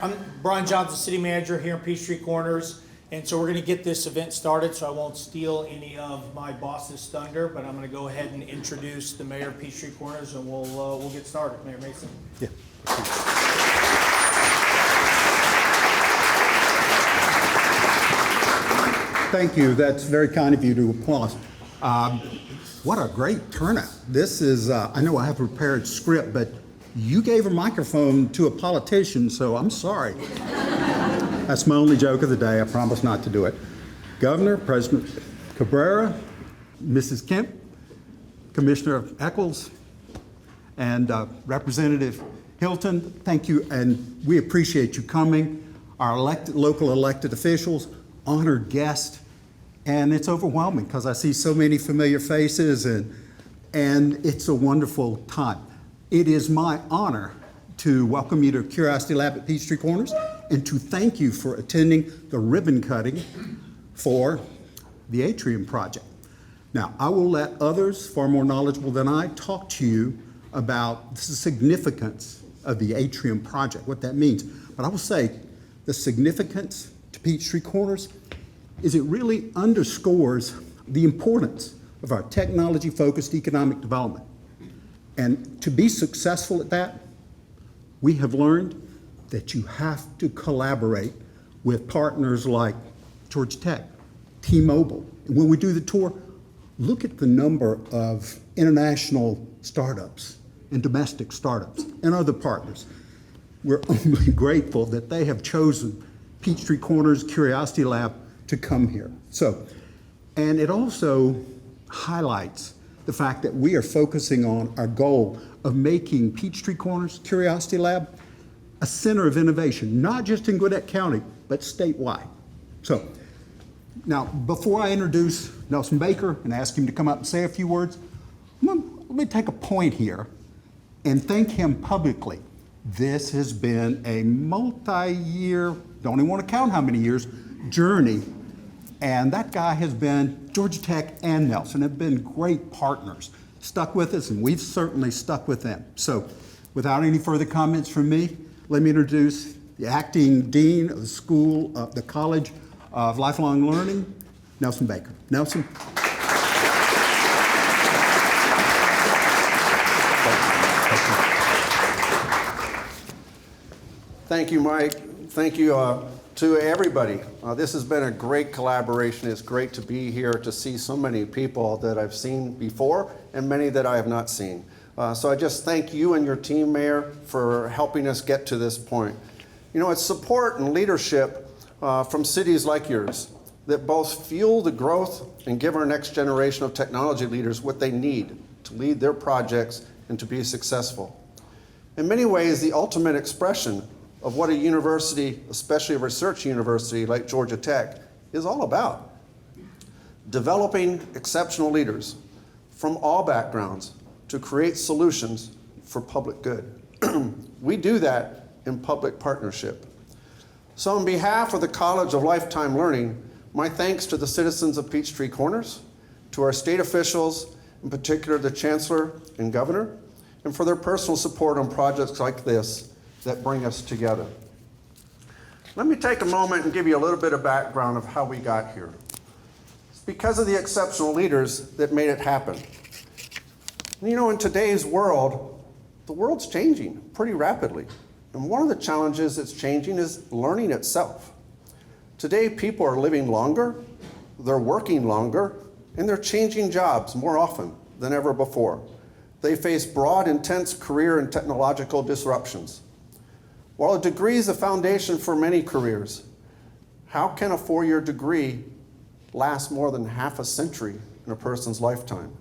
I'm Brian Johnson, City Manager here in Peachtree Corners, and so we're going to get this event started, so I won't steal any of my boss's thunder, but I'm going to go ahead and introduce the Mayor of Peachtree Corners, and we'll get started. Mayor Mason. Yeah. Thank you. That's very kind of you to applaud. What a great turnout. This is, I know I have a prepared script, but you gave a microphone to a politician, so I'm sorry. That's my only joke of the day. I promise not to do it. Governor, President Cabrera, Mrs. Kemp, Commissioner Eccles, and Representative Hilton, thank you, and we appreciate you coming. Our local elected officials, honored guests, and it's overwhelming because I see so many familiar faces, and it's a wonderful time. It is my honor to welcome you to Curiosity Lab at Peachtree Corners and to thank you for attending the ribbon cutting for the Atrium project. Now, I will let others far more knowledgeable than I talk to you about the significance of the Atrium project, what that means. But I will say the significance to Peachtree Corners is it really underscores the importance of our technology-focused economic development. And to be successful at that, we have learned that you have to collaborate with partners like Georgia Tech, T-Mobile. And when we do the tour, look at the number of international startups and domestic startups and other partners. We're only grateful that they have chosen Peachtree Corners Curiosity Lab to come here. So, and it also highlights the fact that we are focusing on our goal of making Peachtree Corners Curiosity Lab a center of innovation, not just in Gwinnett County, but statewide. So, now, before I introduce Nelson Baker and ask him to come up and say a few words, let me take a point here and thank him publicly. This has been a multi-year, don't even want to count how many years, journey. And that guy has been, Georgia Tech and Nelson have been great partners, stuck with us, and we've certainly stuck with them. So without any further comments from me, let me introduce the acting dean of the school, the College of Lifelong Learning, Nelson Baker. Nelson. Thank you, Mike. Thank you to everybody. This has been a great collaboration. It's great to be here to see so many people that I've seen before and many that I have not seen. So I just thank you and your team, Mayor, for helping us get to this point. You know, it's support and leadership from cities like yours that both fuel the growth and give our next generation of technology leaders what they need to lead their projects and to be successful. In many ways, the ultimate expression of what a university, especially a research university like Georgia Tech, is all about. Developing exceptional leaders from all backgrounds to create solutions for public good. We do that in public partnership. So on behalf of the College of Lifetime Learning, my thanks to the citizens of Peachtree Corners, to our state officials, in particular the Chancellor and Governor, and for their personal support on projects like this that bring us together. Let me take a moment and give you a little bit of background of how we got here. It's because of the exceptional leaders that made it happen. You know, in today's world, the world's changing pretty rapidly. And one of the challenges that's changing is learning itself. Today, people are living longer, they're working longer, and they're changing jobs more often than ever before. They face broad, intense career and technological disruptions. While a degree is the foundation for many careers, how can a four-year degree last more than half a century in a person's lifetime?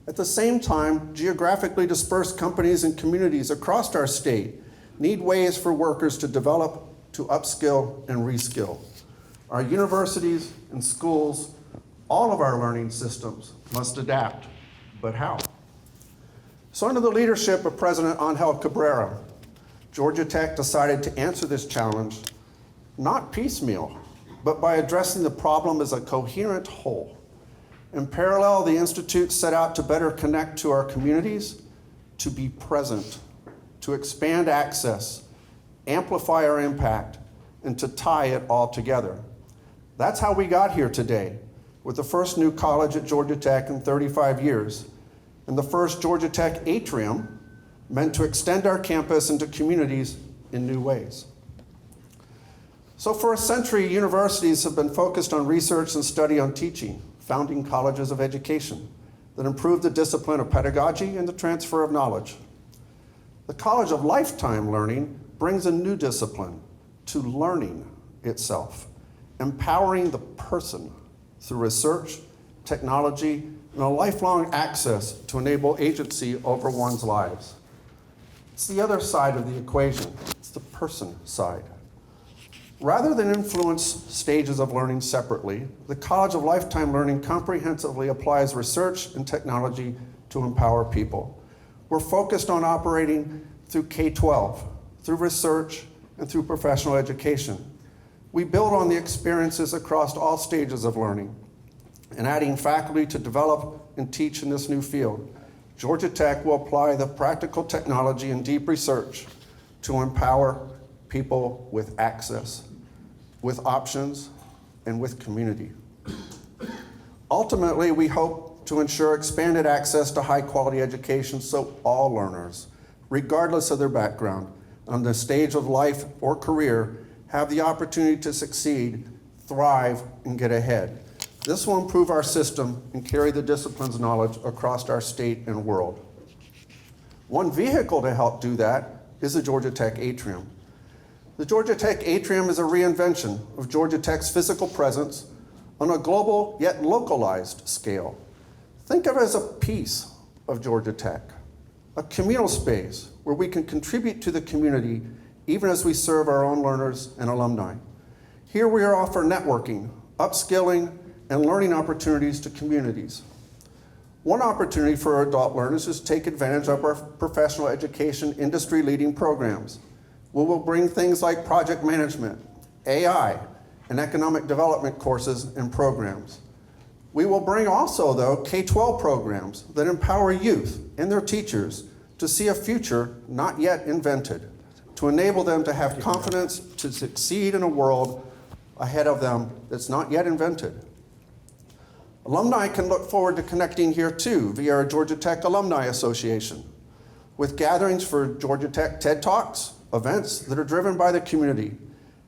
At the same time, geographically dispersed companies and communities across our state need ways for workers to develop, to upskill and reskill. Our universities and schools, all of our learning systems must adapt, but how? So under the leadership of President Angel Cabrera, Georgia Tech decided to answer this challenge, not piecemeal, but by addressing the problem as a coherent whole. In parallel, the Institute set out to better connect to our communities, to be present, to expand access, amplify our impact, and to tie it all together. That's how we got here today, with the first new college at Georgia Tech in 35 years, and the first Georgia Tech Atrium, meant to extend our campus into communities in new ways. So for a century, universities have been focused on research and study on teaching, founding colleges of education that improve the discipline of pedagogy and the transfer of knowledge. The College of Lifetime Learning brings a new discipline to learning itself, empowering the person through research, technology, and a lifelong access to enable agency over one's lives. It's the other side of the equation. It's the person side. Rather than influence stages of learning separately, the College of Lifetime Learning comprehensively applies research and technology to empower people. We're focused on operating through K-12, through research, and through professional education. We build on the experiences across all stages of learning and adding faculty to develop and teach in this new field. Georgia Tech will apply the practical technology and deep research to empower people with access, with options, and with community. Ultimately, we hope to ensure expanded access to high-quality education so all learners, regardless of their background, on the stage of life or career, have the opportunity to succeed, thrive, and get ahead. This will improve our system and carry the discipline's knowledge across our state and world. One vehicle to help do that is the Georgia Tech Atrium. The Georgia Tech Atrium is a reinvention of Georgia Tech's physical presence on a global yet localized scale. Think of it as a piece of Georgia Tech, a communal space where we can contribute to the community even as we serve our own learners and alumni. Here we are offering networking, upskilling, and learning opportunities to communities. One opportunity for our adult learners is to take advantage of our professional education industry-leading programs. We will bring things like project management, AI, and economic development courses and programs. We will bring also, though, K-12 programs that empower youth and their teachers to see a future not yet invented, to enable them to have confidence to succeed in a world ahead of them that's not yet invented. Alumni can look forward to connecting here too via our Georgia Tech Alumni Association, with gatherings for Georgia Tech TED Talks, events that are driven by the community,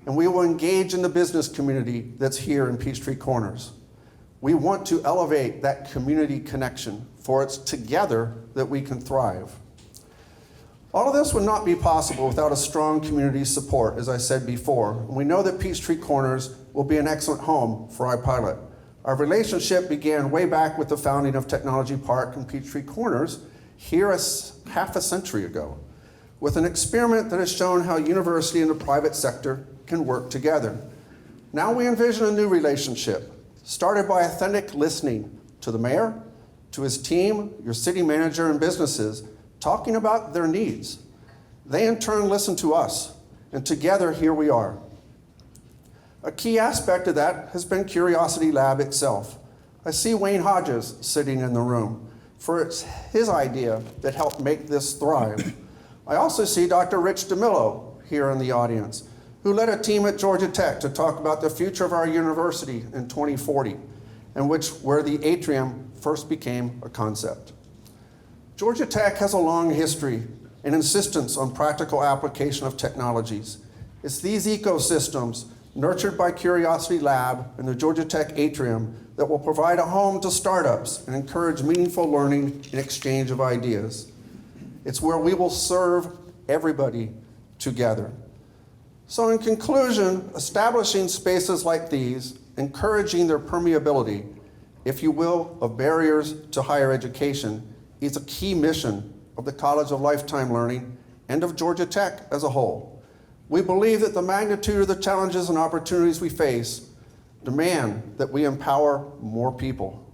and we will engage in the business community that's here in Peachtree Corners. We want to elevate that community connection, for it's together that we can thrive. All of this would not be possible without a strong community support, as I said before. And we know that Peachtree Corners will be an excellent home for iPilot. Our relationship began way back with the founding of Technology Park and Peachtree Corners here half a century ago, with an experiment that has shown how university and the private sector can work together. Now we envision a new relationship, started by authentic listening to the mayor, to his team, your city manager, and businesses, talking about their needs. They in turn listen to us, and together here we are. A key aspect of that has been Curiosity Lab itself. I see Wayne Hodges sitting in the room, for it's his idea that helped make this thrive. I also see Dr. Rich DeMillo here in the audience, who led a team at Georgia Tech to talk about the future of our university in 2040, and where the atrium first became a concept. Georgia Tech has a long history and insistence on practical application of technologies. It's these ecosystems nurtured by Curiosity Lab and the Georgia Tech Atrium that will provide a home to startups and encourage meaningful learning and exchange of ideas. It's where we will serve everybody together. So in conclusion, establishing spaces like these, encouraging their permeability, if you will, of barriers to higher education, is a key mission of the College of Lifetime Learning and of Georgia Tech as a whole. We believe that the magnitude of the challenges and opportunities we face demand that we empower more people,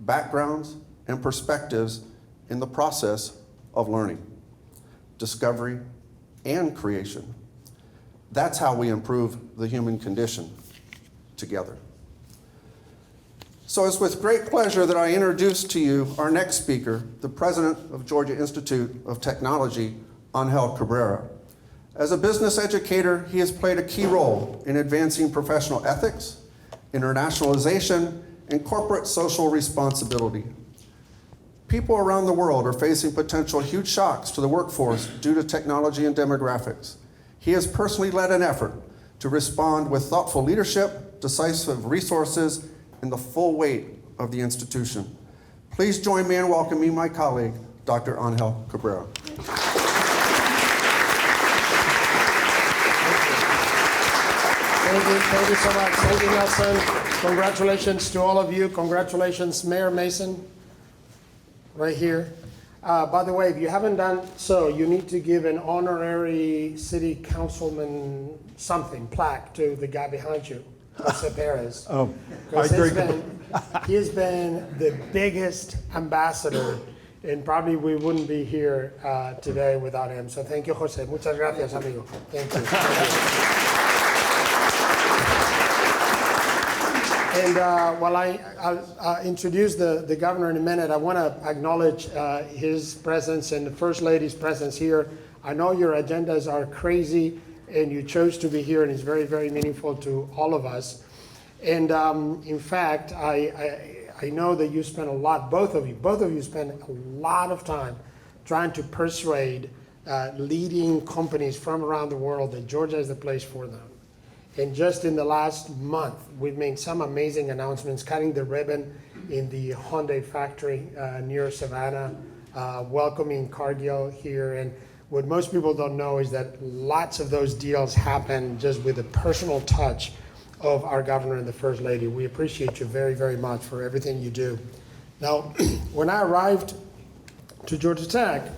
backgrounds, and perspectives in the process of learning, discovery, and creation. That's how we improve the human condition together. So it's with great pleasure that I introduce to you our next speaker, the president of Georgia Institute of Technology, Angel Cabrera. As a business educator, he has played a key role in advancing professional ethics, internationalization, and corporate social responsibility. People around the world are facing potential huge shocks to the workforce due to technology and demographics. He has personally led an effort to respond with thoughtful leadership, decisive resources, and the full weight of the institution. Please join me in welcoming my colleague, Dr. Angel Cabrera. Thank you so much. Thank you, Nelson. Congratulations to all of you. Congratulations, Mayor Mason, right here. By the way, if you haven't done so, you need to give an honorary city councilman something, plaque, to the guy behind you, Jose Perez. Oh, Because he has been the biggest ambassador, and probably we wouldn't be here today without him. So thank you, Jose. Muchas gracias, amigo. Thank you. And while I'll introduce the governor in a minute, I want to acknowledge his presence and the First Lady's presence here. I know your agendas are crazy, and you chose to be here, and it's very, very meaningful to all of us. And in fact, I know that you spent a lot, both of you spent a lot of time trying to persuade leading companies from around the world that Georgia is the place for them. And just in the last month, we've made some amazing announcements, cutting the ribbon in the Hyundai factory near Savannah, welcoming Cargill here. And what most people don't know is that lots of those deals happen just with the personal touch of our governor and the First Lady. We appreciate you very, very much for everything you do. Now, when I arrived to Georgia Tech,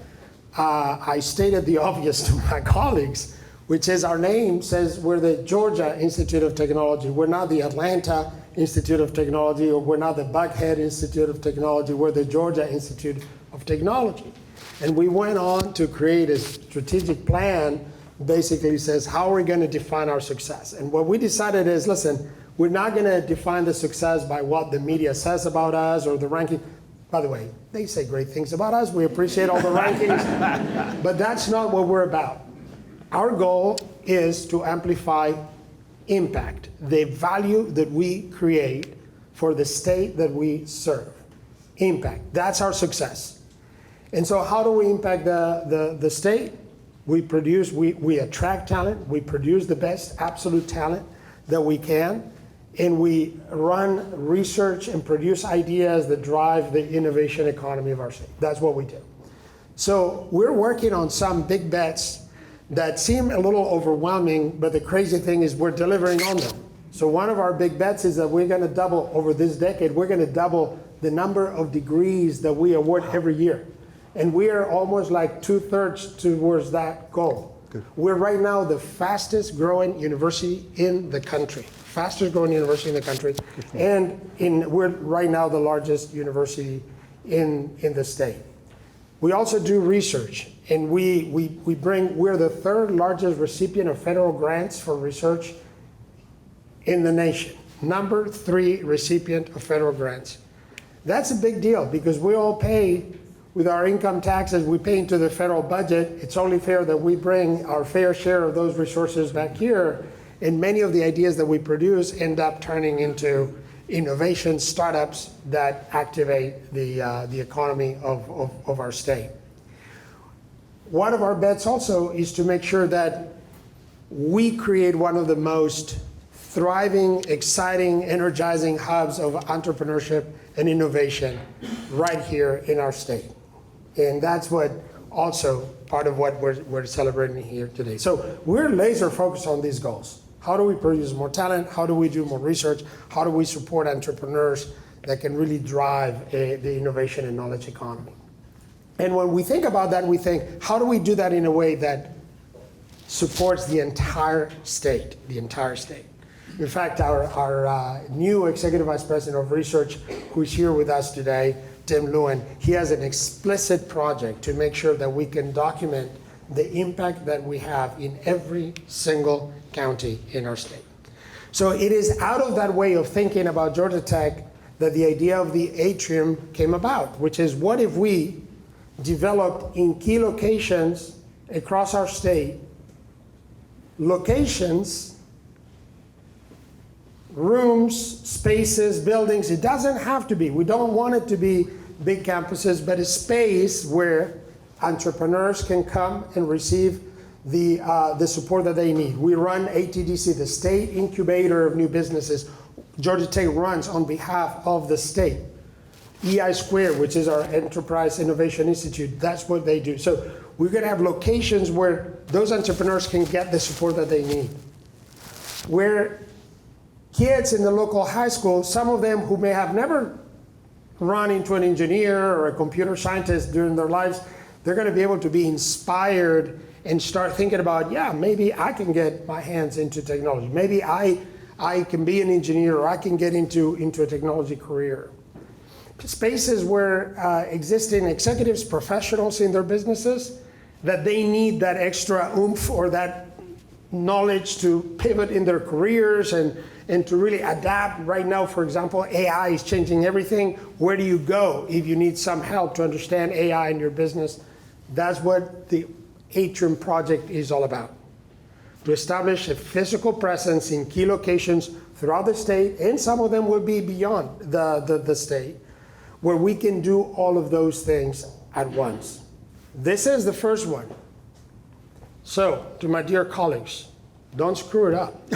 I stated the obvious to my colleagues, which is our name says we're the Georgia Institute of Technology. We're not the Atlanta Institute of Technology, or we're not the Buckhead Institute of Technology. We're the Georgia Institute of Technology. And we went on to create a strategic plan, basically says, how are we going to define our success? And what we decided is, listen, we're not going to define the success by what the media says about us or the ranking. By the way, they say great things about us. We appreciate all the rankings, but that's not what we're about. Our goal is to amplify impact, the value that we create for the state that we serve. Impact, that's our success. And so how do we impact the state? We attract talent, we produce the best absolute talent that we can, and we run research and produce ideas that drive the innovation economy of our state. That's what we do. So we're working on some big bets that seem a little overwhelming, but the crazy thing is we're delivering on them. So one of our big bets is that we're going to double, over this decade, we're going to double the number of degrees that we award every year. And we are almost like 2/3 towards that goal. Good. We're right now the fastest growing university in the country. Fastest growing university in the country. And we're right now the largest university in the state. We also do research, and we're the third largest recipient of federal grants for research in the nation. Number 3 recipient of federal grants. That's a big deal because we all pay with our income taxes, we pay into the federal budget. It's only fair that we bring our fair share of those resources back here, and many of the ideas that we produce end up turning into innovation startups that activate the economy of our state. One of our bets also is to make sure that we create one of the most thriving, exciting, energizing hubs of entrepreneurship and innovation right here in our state. And that's what also part of what we're celebrating here today. So we're laser focused on these goals. How do we produce more talent? How do we do more research? How do we support entrepreneurs that can really drive the innovation and knowledge economy? And when we think about that, we think, how do we do that in a way that supports the entire state, In fact, our new Executive Vice President of Research, who is here with us today, Tim Lewin, he has an explicit project to make sure that we can document the impact that we have in every single county in our state. So it is out of that way of thinking about Georgia Tech that the idea of the atrium came about, which is, what if we developed in key locations across our state locations, rooms, spaces, buildings. It doesn't have to be. We don't want it to be big campuses, but a space where entrepreneurs can come and receive the support that they need. We run ATDC, the State Incubator of New Businesses. Georgia Tech runs on behalf of the state. EI Square, which is our Enterprise Innovation Institute, that's what they do. So we're going to have locations where those entrepreneurs can get the support that they need. Where kids in the local high school, some of them who may have never run into an engineer or a computer scientist during their lives, they're going to be able to be inspired and start thinking about, yeah, maybe I can get my hands into technology. Maybe I can be an engineer, or I can get into a technology career. Spaces where existing executives, professionals in their businesses, that they need that extra oomph or that knowledge to pivot in their careers and to really adapt. Right now, for example, AI is changing everything. Where do you go if you need some help to understand AI in your business? That's what the Atrium project is all about. To establish a physical presence in key locations throughout the state, and some of them will be beyond the state, where we can do all of those things at once. This is the first one. So, to my dear colleagues, don't screw it up.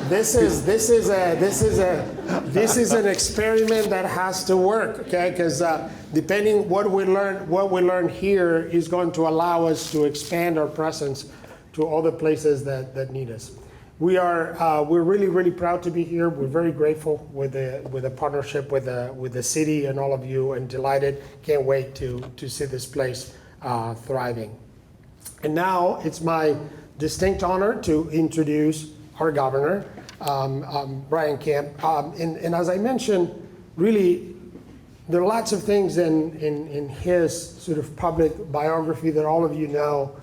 This is an experiment that has to work, okay? Because depending what we learn here is going to allow us to expand our presence to other places that need us. We're really proud to be here. We're very grateful with the partnership with the city and all of you, and delighted. Can't wait to see this place thriving. And now it's my distinct honor to introduce our governor, Brian Kemp. And as I mentioned, really, there are lots of things in his sort of public biography that all of you know,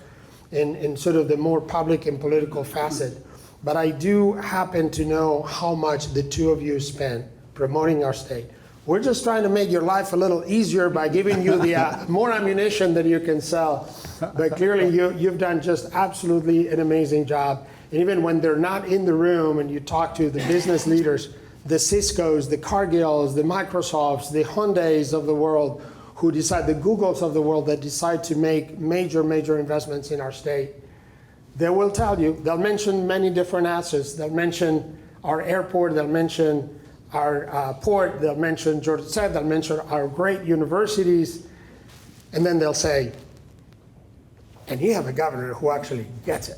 in sort of the more public and political facet. But I do happen to know how much the two of you spend promoting our state. We're just trying to make your life a little easier by giving you the more ammunition that you can sell. But clearly you've done just absolutely an amazing job. And even when they're not in the room and you talk to the business leaders, the Ciscos, the Cargills, the Microsofts, the Hyundais of the world, who decide, the Googles of the world that decide to make major investments in our state, they will tell you, they'll mention many different assets. They'll mention our airport, they'll mention our port, they'll mention Georgia Tech, they'll mention our great universities, and then they'll say, and you have a governor who actually gets it,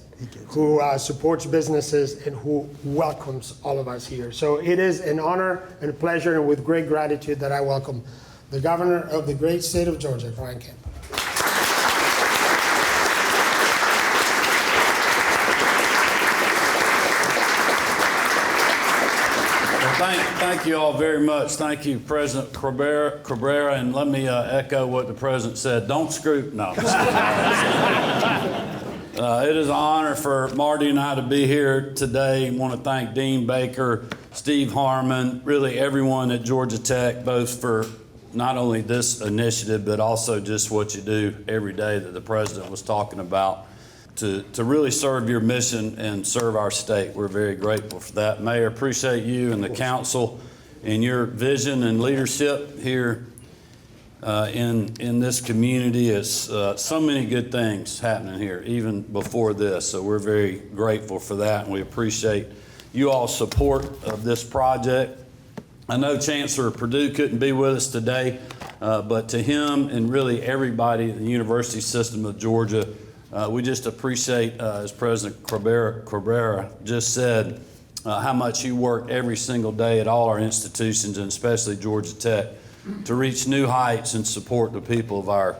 who supports businesses and who welcomes all of us here. So it is an honor and a pleasure, and with great gratitude, that I welcome the governor of the great state of Georgia, Brian Kemp. Thank you all very much. Thank you, President Cabrera, and let me echo what the President said. Don't screw, no. It is an honor for Marty and I to be here today. I want to thank Dean Baker, Steve Harmon, really everyone at Georgia Tech, both for not only this initiative, but also just what you do every day that the President was talking about. To really serve your mission and serve our state. We're very grateful for that. Mayor, appreciate you and the council and your vision and leadership here in this community. It's so many good things happening here, even before this. So we're very grateful for that, and we appreciate you all's support of this project. I know Chancellor Perdue couldn't be with us today, but to him and really everybody in the university system of Georgia, we just appreciate, as President Cabrera just said, how much you work every single day at all our institutions, and especially Georgia Tech, to reach new heights and support the people of our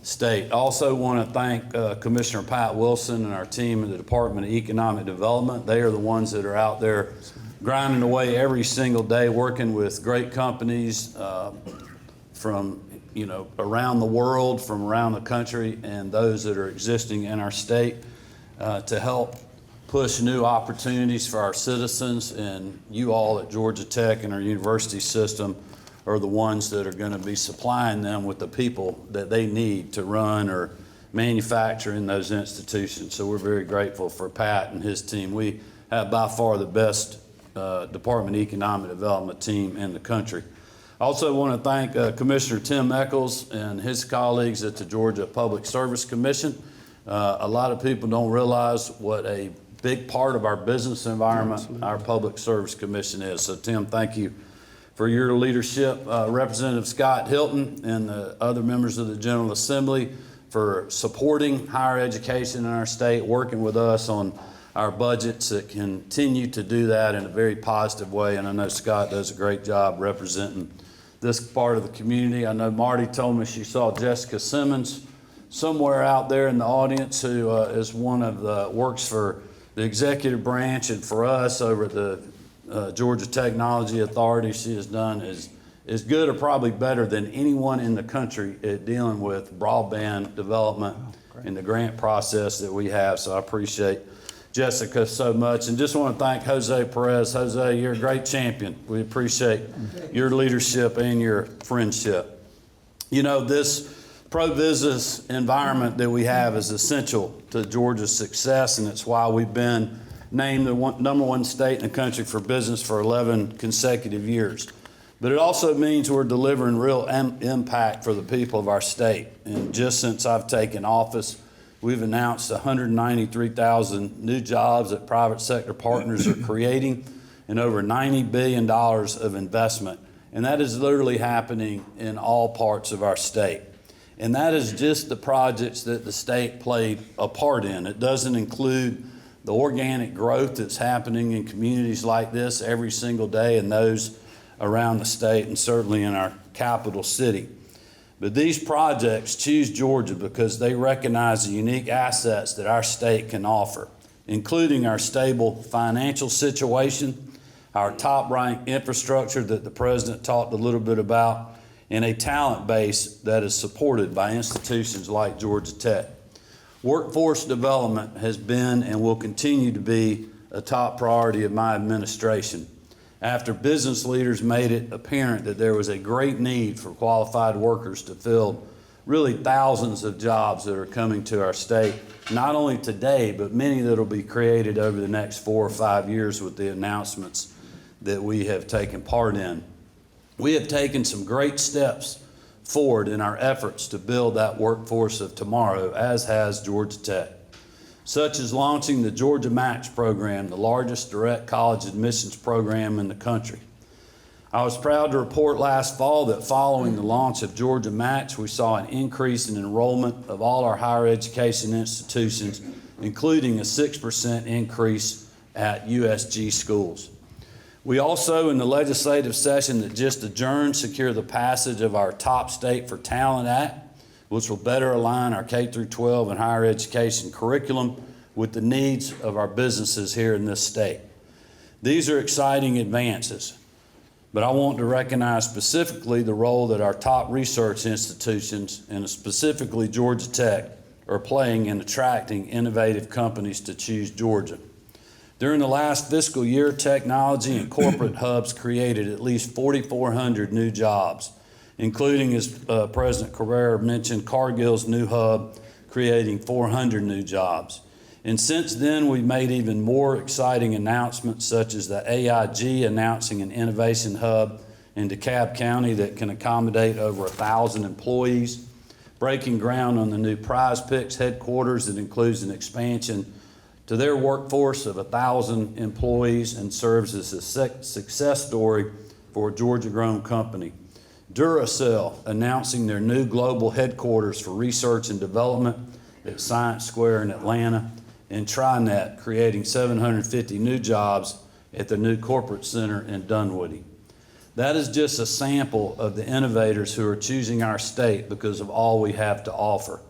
state. I also want to thank Commissioner Pat Wilson and our team in the Department of Economic Development. They are the ones that are out there grinding away every single day, working with great companies from around the world, from around the country, and those that are existing in our state to help push new opportunities for our citizens. And you all at Georgia Tech and our university system are the ones that are going to be supplying them with the people that they need to run or manufacture in those institutions. So we're very grateful for Pat and his team. We have by far the best Department of Economic Development team in the country. I also want to thank Commissioner Tim Eccles and his colleagues at the Georgia Public Service Commission. A lot of people don't realize what a big part of our business environment our Public Service Commission is. So Tim, thank you for your leadership. Representative Scott Hilton and the other members of the General Assembly for supporting higher education in our state, working with us on our budgets that continue to do that in a very positive way. And I know Scott does a great job representing this part of the community. I know Marty told me she saw Jessica Simmons somewhere out there in the audience, who is one of the, works for the executive branch and for us over at the Georgia Technology Authority. She has done as good or probably better than anyone in the country at dealing with broadband development and the grant process that we have. So I appreciate Jessica so much, and just want to thank Jose Perez. Jose, you're a great champion. We appreciate your leadership and your friendship. You know, this pro-business environment that we have is essential to Georgia's success, and it's why we've been named the number one state in the country for business for 11 consecutive years. But it also means we're delivering real impact for the people of our state. And just since I've taken office, we've announced 193,000 new jobs that private sector partners are creating and over $90 billion of investment. And that is literally happening in all parts of our state. And that is just the projects that the state played a part in. It doesn't include the organic growth that's happening in communities like this every single day and those around the state and certainly in our capital city. But these projects choose Georgia because they recognize the unique assets that our state can offer, including our stable financial situation, our top-ranked infrastructure that the president talked a little bit about, and a talent base that is supported by institutions like Georgia Tech. Workforce development has been and will continue to be a top priority of my administration. After business leaders made it apparent that there was a great need for qualified workers to fill really thousands of jobs that are coming to our state, not only today, but many that will be created over the next 4 or 5 years with the announcements that we have taken part in. We have taken some great steps forward in our efforts to build that workforce of tomorrow, as has Georgia Tech, such as launching the Georgia Match program, the largest direct college admissions program in the country. I was proud to report last fall that following the launch of Georgia Match, we saw an increase in enrollment of all our higher education institutions, including a 6% increase at USG schools. We also, in the legislative session that just adjourned, secured the passage of our Top State for Talent Act, which will better align our K-12 and higher education curriculum with the needs of our businesses here in this state. These are exciting advances, but I want to recognize specifically the role that our top research institutions, and specifically Georgia Tech, are playing in attracting innovative companies to choose Georgia. During the last fiscal year, technology and corporate hubs created at least 4,400 new jobs, including, as President Carrera mentioned, Cargill's new hub, creating 400 new jobs. And since then, we've made even more exciting announcements, such as the AIG announcing an innovation hub in DeKalb County that can accommodate over 1,000 employees, breaking ground on the new Prize Picks headquarters that includes an expansion to their workforce of 1,000 employees and serves as a success story for a Georgia-grown company. Duracell announcing their new global headquarters for research and development at Science Square in Atlanta, and TriNet creating 750 new jobs at their new corporate center in Dunwoody. That is just a sample of the innovators who are choosing our state because of all we have to offer.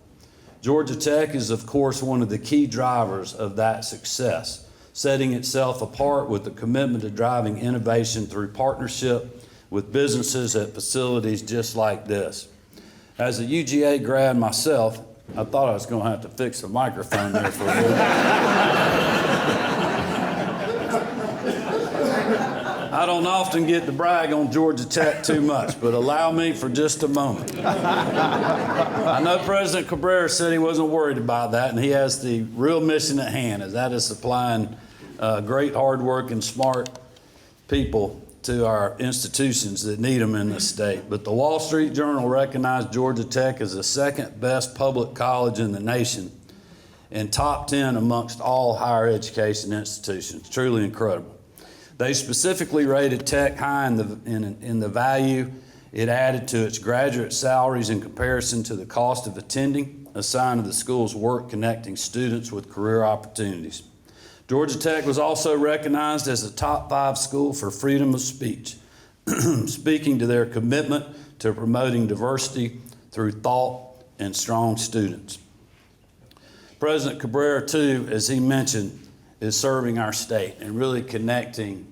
Georgia Tech is, of course, one of the key drivers of that success, setting itself apart with the commitment to driving innovation through partnership with businesses at facilities just like this. As a UGA grad myself, I thought I was going to have to fix the microphone there for a minute. I don't often get to brag on Georgia Tech too much, but allow me for just a moment. I know President Cabrera said he wasn't worried about that, and he has the real mission at hand, as that is supplying great, hard-working, smart people to our institutions that need them in this state. But the Wall Street Journal recognized Georgia Tech as the second best public college in the nation and top 10 amongst all higher education institutions. Truly incredible. They specifically rated Tech high in the value it added to its graduate salaries in comparison to the cost of attending, a sign of the school's work connecting students with career opportunities. Georgia Tech was also recognized as a top 5 school for freedom of speech, speaking to their commitment to promoting diversity through thought and strong students. President Cabrera, too, as he mentioned, is serving our state and really connecting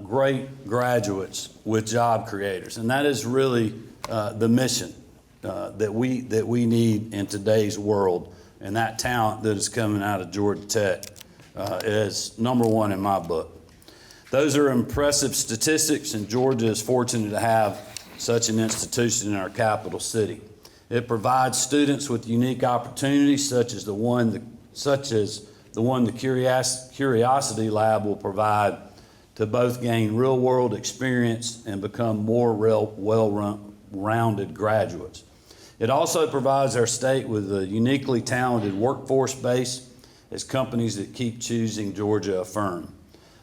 great graduates with job creators. And that is really the mission that we need in today's world. And that talent that is coming out of Georgia Tech is number one in my book. Those are impressive statistics, and Georgia is fortunate to have such an institution in our capital city. It provides students with unique opportunities such as the one the Curiosity Lab will provide to both gain real-world experience and become more well-rounded graduates. It also provides our state with a uniquely talented workforce base as companies that keep choosing Georgia affirm.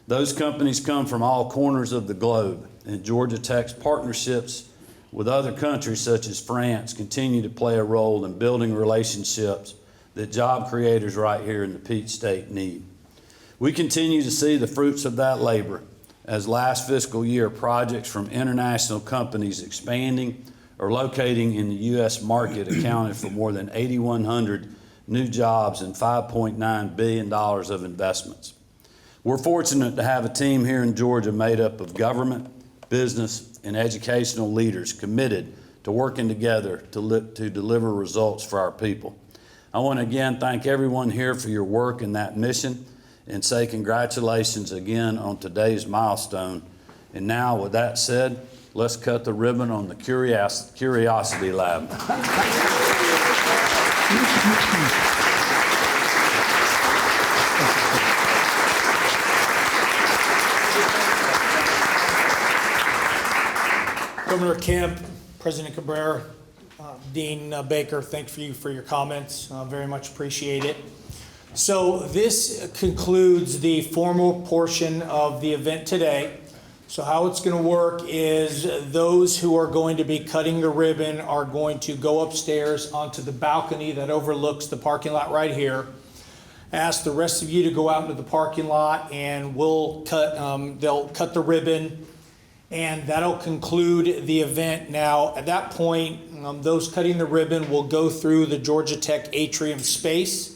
Those companies come from all corners of the globe, and Georgia Tech's partnerships with other countries such as France continue to play a role in building relationships that job creators right here in the Peach State need. We continue to see the fruits of that labor as last fiscal year projects from international companies expanding or locating in the U.S. market accounted for more than 8,100 new jobs and $5.9 billion of investments. We're fortunate to have a team here in Georgia made up of government, business, and educational leaders committed to working together to deliver results for our people. I want to again thank everyone here for your work in that mission and say congratulations again on today's milestone. And now, with that said, let's cut the ribbon on the Curiosity Lab. Governor Kemp, President Cabrera, Dean Baker, thank you for your comments. Very much appreciate it. So this concludes the formal portion of the event today. So how it's going to work is those who are going to be cutting the ribbon are going to go upstairs onto the balcony that overlooks the parking lot right here. Ask the rest of you to go out into the parking lot, and they'll cut the ribbon, and that'll conclude the event. Now, at that point, those cutting the ribbon will go through the Georgia Tech Atrium space.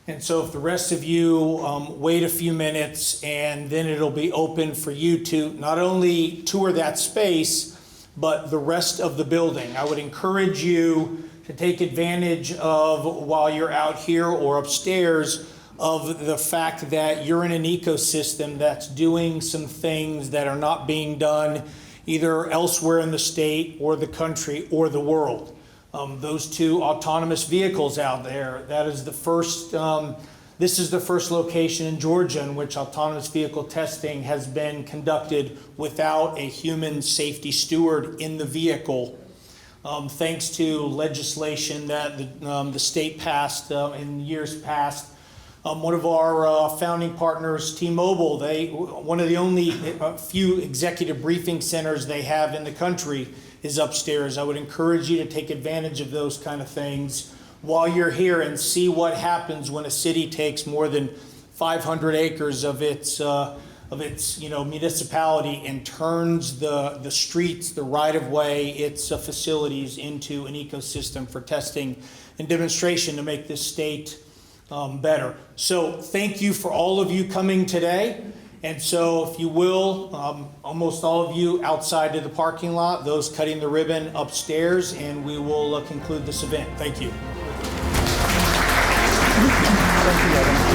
And so if the rest of you wait a few minutes, and then it'll be open for you to not only tour that space, but the rest of the building. I would encourage you to take advantage of, while you're out here or upstairs, of the fact that you're in an ecosystem that's doing some things that are not being done either elsewhere in the state or the country or the world. Those two autonomous vehicles out there, that is the first, this is the first location in Georgia in which autonomous vehicle testing has been conducted without a human safety steward in the vehicle. Thanks to legislation that the state passed in years past. One of our founding partners, T-Mobile, one of the only few executive briefing centers they have in the country is upstairs. I would encourage you to take advantage of those kind of things while you're here and see what happens when a city takes more than 500 acres of its municipality and turns the streets, the right-of-way, its facilities into an ecosystem for testing and demonstration to make this state better. So thank you for all of you coming today. And so if you will, almost all of you outside of the parking lot, those cutting the ribbon upstairs, and we will conclude this event. Thank you. Thank you, Evan.